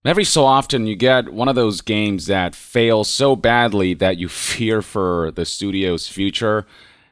Every so often, you get one of those games that fail so badly that you fear for the studio's future.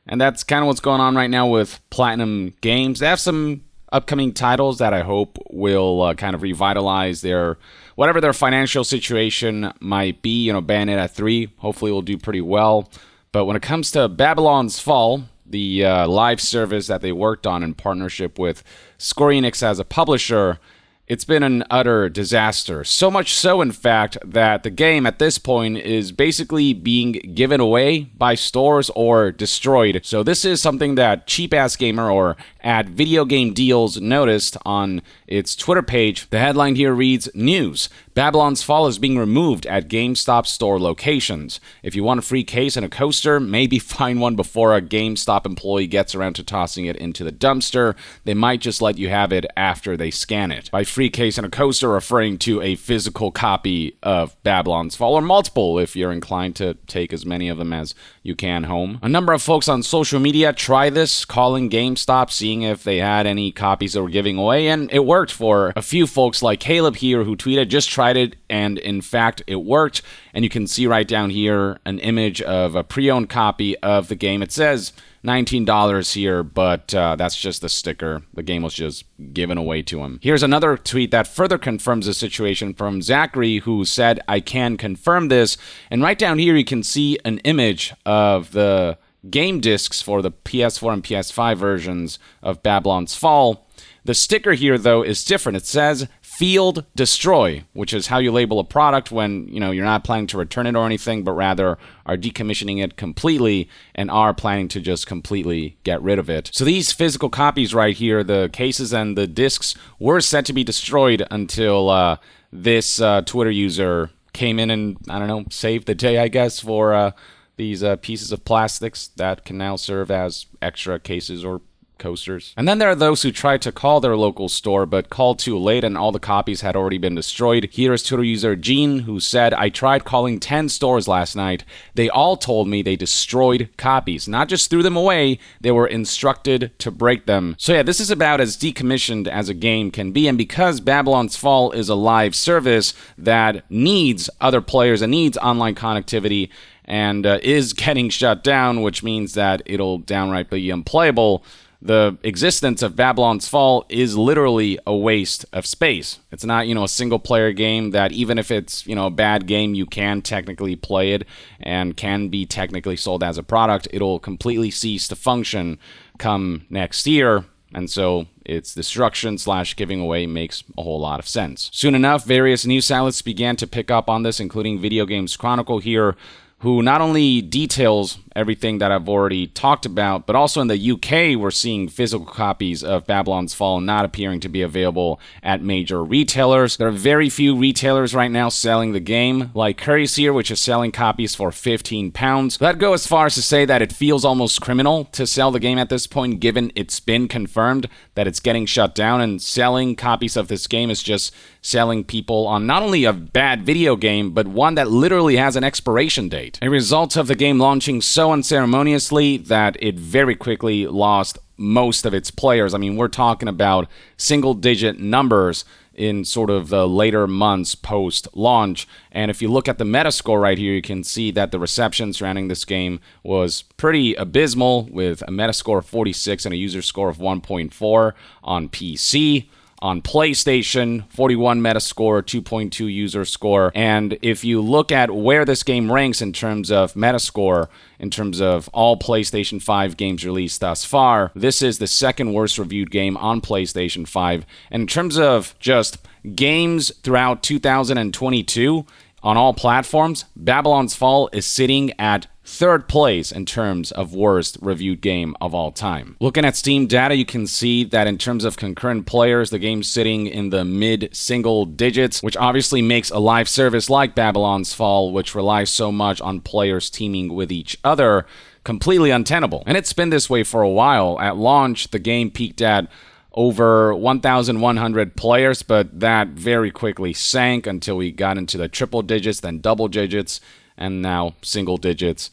And that's kind of what's going on right now with Platinum Games. They have some upcoming titles that I hope will kind of revitalize their whatever their financial situation might be. Bayonetta 3 hopefully will do pretty well. But when it comes to Babylon's Fall, the live service that they worked on in partnership with Square Enix as a publisher, it's been an utter disaster. So much so, in fact, that the game at this point is basically being given away by stores or destroyed. So this is something that Cheap Ass Gamer or at Video Game Deals noticed on its Twitter page. The headline here reads, "News: Babylon's Fall is being removed at GameStop store locations. If you want a free case and a coaster, maybe find one before a GameStop employee gets around to tossing it into the dumpster. They might just let you have it after they scan it." By free case and a coaster, referring to a physical copy of Babylon's Fall, or multiple if you're inclined to take as many of them as you can home. A number of folks on social media try this, calling GameStop, seeing if they had any copies that were giving away, and it worked for a few folks like Caleb here, who tweeted, "Just tried it, and in fact it worked." And you can see right down here an image of a pre-owned copy of the game. It says $19 here, but that's just the sticker. The game was just given away to him. Here's another tweet that further confirms the situation from Zachary, who said, "I can confirm this." And right down here you can see an image of the game discs for the PS4 and PS5 versions of Babylon's Fall. The sticker here, though, is different. It says Field Destroy, which is how you label a product when, you're not planning to return it or anything, but rather are decommissioning it completely and are planning to just completely get rid of it. So these physical copies right here, the cases and the discs, were set to be destroyed until this Twitter user came in and, saved the day, I guess, for these pieces of plastics that can now serve as extra cases or coasters. And then there are those who tried to call their local store but called too late and all the copies had already been destroyed. Here is Twitter user Gene, who said, "I tried calling 10 stores last night. They all told me they destroyed copies. Not just threw them away, they were instructed to break them." So yeah, this is about as decommissioned as a game can be, and because Babylon's Fall is a live service that needs other players and needs online connectivity and is getting shut down, which means that it'll downright be unplayable, the existence of Babylon's Fall is literally a waste of space. It's not, a single-player game that even if it's, a bad game, you can technically play it and can be technically sold as a product. It'll completely cease to function come next year, and so its destruction / giving away makes a whole lot of sense. Soon enough, various news outlets began to pick up on this, including Video Games Chronicle here, who not only details everything that I've already talked about, but also in the UK, we're seeing physical copies of Babylon's Fall not appearing to be available at major retailers. There are very few retailers right now selling the game, like Kurtti's here, which is selling copies for £15. I'd go as far as to say that it feels almost criminal to sell the game at this point, given it's been confirmed that it's getting shut down, and selling copies of this game is just selling people on not only a bad video game, but one that literally has an expiration date. A result of the game launching so unceremoniously that it very quickly lost most of its players. I mean, we're talking about single-digit numbers in sort of the later months post-launch. And if you look at the Metascore right here, you can see that the reception surrounding this game was pretty abysmal, with a Metascore of 46 and a user score of 1.4 on PC. On PlayStation, 41 Metascore, 2.2 user score. And if you look at where this game ranks in terms of Metascore, in terms of all PlayStation 5 games released thus far, this is the second worst reviewed game on PlayStation 5. And in terms of just games throughout 2022 on all platforms, Babylon's Fall is sitting at third place in terms of worst reviewed game of all time. Looking at Steam data, you can see that in terms of concurrent players, the game's sitting in the mid-single digits, which obviously makes a live service like Babylon's Fall, which relies so much on players teaming with each other, completely untenable. And it's been this way for a while. At launch, the game peaked at over 1,100 players, but that very quickly sank until we got into the triple digits, then double digits, and now single digits.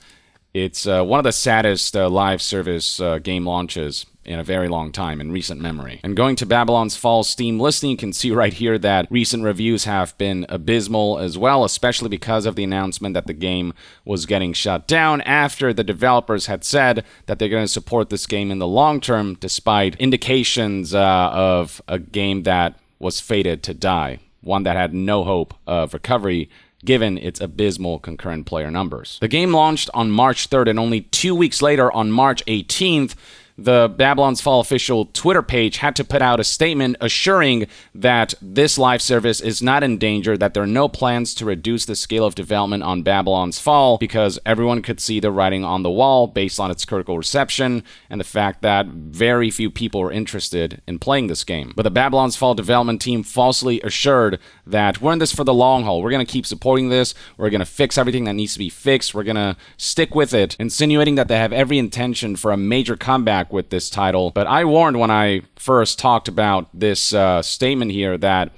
It's one of the saddest live service game launches in a very long time in recent memory. And going to Babylon's Fall Steam listing, you can see right here that recent reviews have been abysmal as well, especially because of the announcement that the game was getting shut down after the developers had said that they're going to support this game in the long term, despite indications of a game that was fated to die, one that had no hope of recovery given its abysmal concurrent player numbers. The game launched on March 3rd, and only 2 weeks later, on March 18th, the Babylon's Fall official Twitter page had to put out a statement assuring that this live service is not in danger, that there are no plans to reduce the scale of development on Babylon's Fall, because everyone could see the writing on the wall based on its critical reception and the fact that very few people were interested in playing this game. But the Babylon's Fall development team falsely assured that we're in this for the long haul. We're going to keep supporting this. We're going to fix everything that needs to be fixed. We're going to stick with it, insinuating that they have every intention for a major comeback with this title. But I warned when I first talked about this statement here that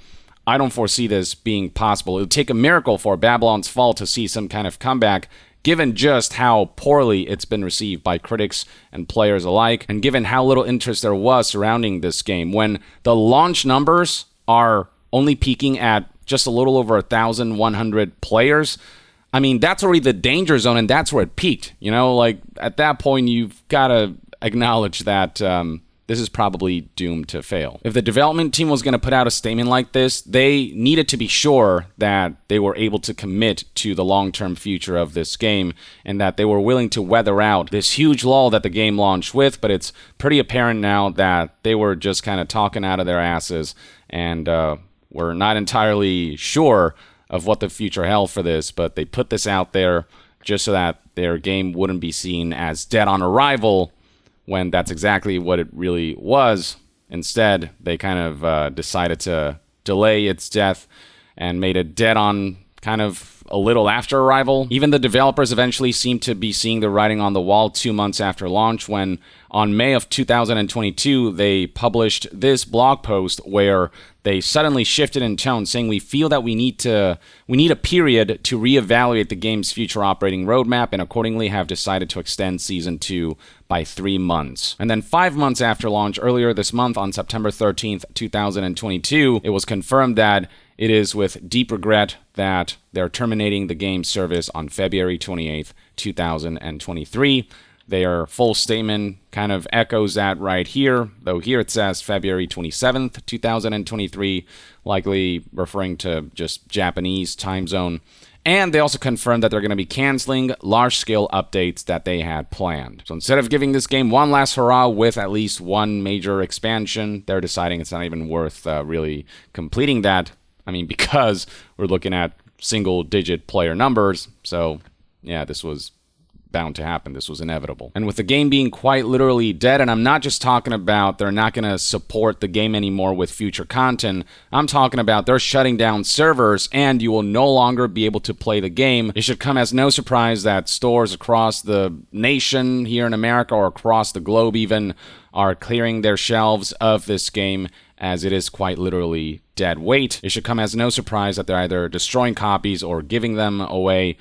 I don't foresee this being possible. It would take a miracle for Babylon's Fall to see some kind of comeback, given just how poorly it's been received by critics and players alike, and given how little interest there was surrounding this game. When the launch numbers are only peaking at just a little over 1,100 players, I mean, that's already the danger zone, and that's where it peaked. You know, like, at that point, you've got to acknowledge that this is probably doomed to fail. If the development team was going to put out a statement like this, they needed to be sure that they were able to commit to the long-term future of this game and that they were willing to weather out this huge lull that the game launched with. But it's pretty apparent now that they were just kind of talking out of their asses and were not entirely sure of what the future held for this, but they put this out there just so that their game wouldn't be seen as dead on arrival, when that's exactly what it really was. Instead, they kind of decided to delay its death and made it dead on kind of a little after arrival. Even the developers eventually seemed to be seeing the writing on the wall 2 months after launch, when on May of 2022, they published this blog post where they suddenly shifted in tone, saying, "We feel that we need a period to reevaluate the game's future operating roadmap, and accordingly have decided to extend Season 2 by 3 months." And then 5 months after launch, earlier this month, on September 13th, 2022, it was confirmed that it is with deep regret that they're terminating the game service on February 28th, 2023. Their full statement kind of echoes that right here, though here it says February 27th, 2023, likely referring to just Japanese time zone. And they also confirmed that they're going to be canceling large-scale updates that they had planned. So instead of giving this game one last hurrah with at least one major expansion, they're deciding it's not even worth really completing that. I mean, because we're looking at single-digit player numbers. So, yeah, this was bound to happen. This was inevitable. And with the game being quite literally dead, and I'm not just talking about they're not going to support the game anymore with future content, I'm talking about they're shutting down servers and you will no longer be able to play the game. It should come as no surprise that stores across the nation here in America, or across the globe even, are clearing their shelves of this game, as it is quite literally dead weight. It should come as no surprise that they're either destroying copies or giving them away.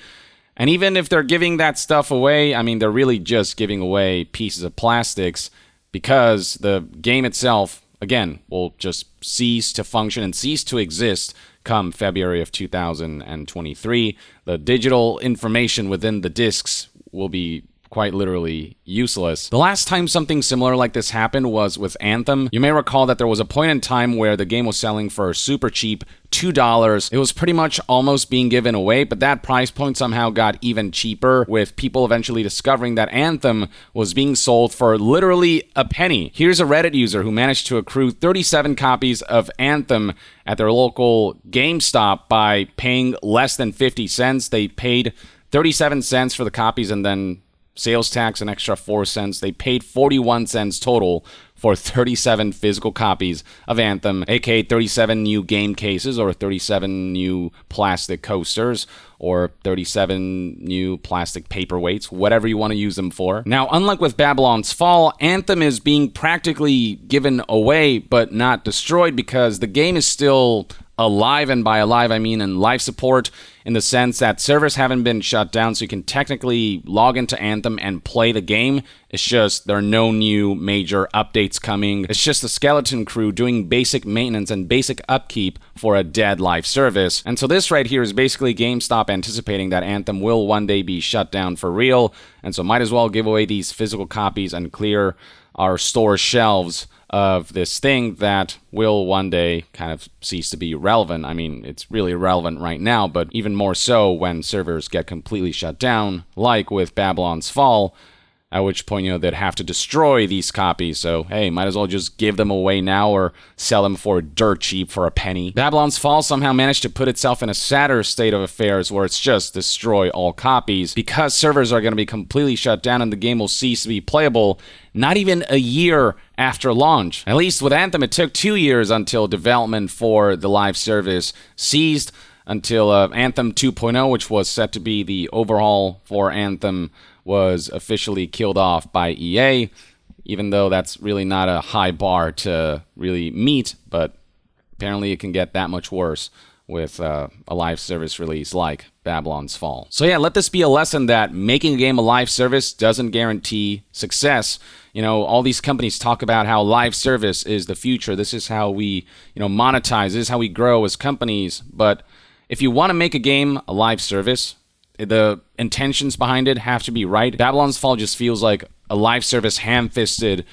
And even if they're giving that stuff away, I mean, they're really just giving away pieces of plastics, because the game itself, again, will just cease to function and cease to exist come February of 2023. The digital information within the discs will be quite literally useless. The last time something similar like this happened was with Anthem. You may recall that there was a point in time where the game was selling for super cheap, $2. It was pretty much almost being given away, but that price point somehow got even cheaper, with people eventually discovering that Anthem was being sold for literally a penny. Here's a Reddit user who managed to accrue 37 copies of Anthem at their local GameStop by paying less than 50 cents. They paid 37 cents for the copies, and then sales tax an extra 4 cents. They paid 41 cents total for 37 physical copies of Anthem, aka 37 new game cases, or 37 new plastic coasters, or 37 new plastic paperweights, whatever you want to use them for. Now, unlike with Babylon's Fall, Anthem is being practically given away but not destroyed, because the game is still alive, and by alive I mean in live support, in the sense that servers haven't been shut down, so you can technically log into Anthem and play the game. It's just there are no new major updates coming. It's just a skeleton crew doing basic maintenance and basic upkeep for a dead live service. And so this right here is basically GameStop anticipating that Anthem will one day be shut down for real, and so might as well give away these physical copies and clear our store shelves of this thing that will one day kind of cease to be relevant. I mean, it's really relevant right now, but even more so when servers get completely shut down, like with Babylon's Fall, at which point, they'd have to destroy these copies. So, hey, might as well just give them away now or sell them for dirt cheap for a penny. Babylon's Fall somehow managed to put itself in a sadder state of affairs where it's just destroy all copies. Because servers are going to be completely shut down and the game will cease to be playable not even a year after launch. At least with Anthem, it took 2 years until development for the live service ceased, until Anthem 2.0, which was set to be the overhaul for Anthem, was officially killed off by EA, even though that's really not a high bar to really meet, but apparently it can get that much worse with a live service release like Babylon's Fall. So yeah, let this be a lesson that making a game a live service doesn't guarantee success. All these companies talk about how live service is the future. This is how we, monetize. This is how we grow as companies. But if you want to make a game a live service, the intentions behind it have to be right. Babylon's Fall just feels like a live service ham-fisted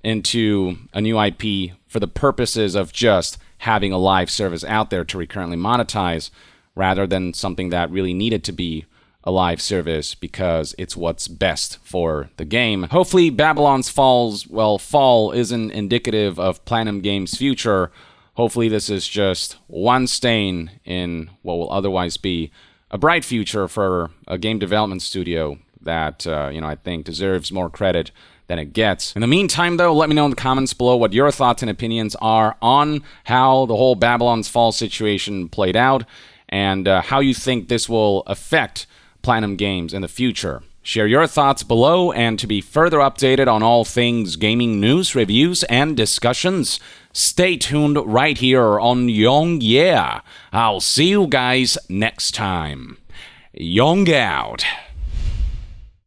into a new IP for the purposes of just having a live service out there to recurrently monetize, rather than something that really needed to be a live service because it's what's best for the game. Hopefully Babylon's Fall isn't indicative of Platinum Games' future. Hopefully this is just one stain in what will otherwise be a bright future for a game development studio that, I think deserves more credit than it gets. In the meantime, though, let me know in the comments below what your thoughts and opinions are on how the whole Babylon's Fall situation played out, and how you think this will affect Platinum Games in the future. Share your thoughts below, and to be further updated on all things gaming news, reviews, and discussions, stay tuned right here on Young Yeah. I'll see you guys next time. Young out.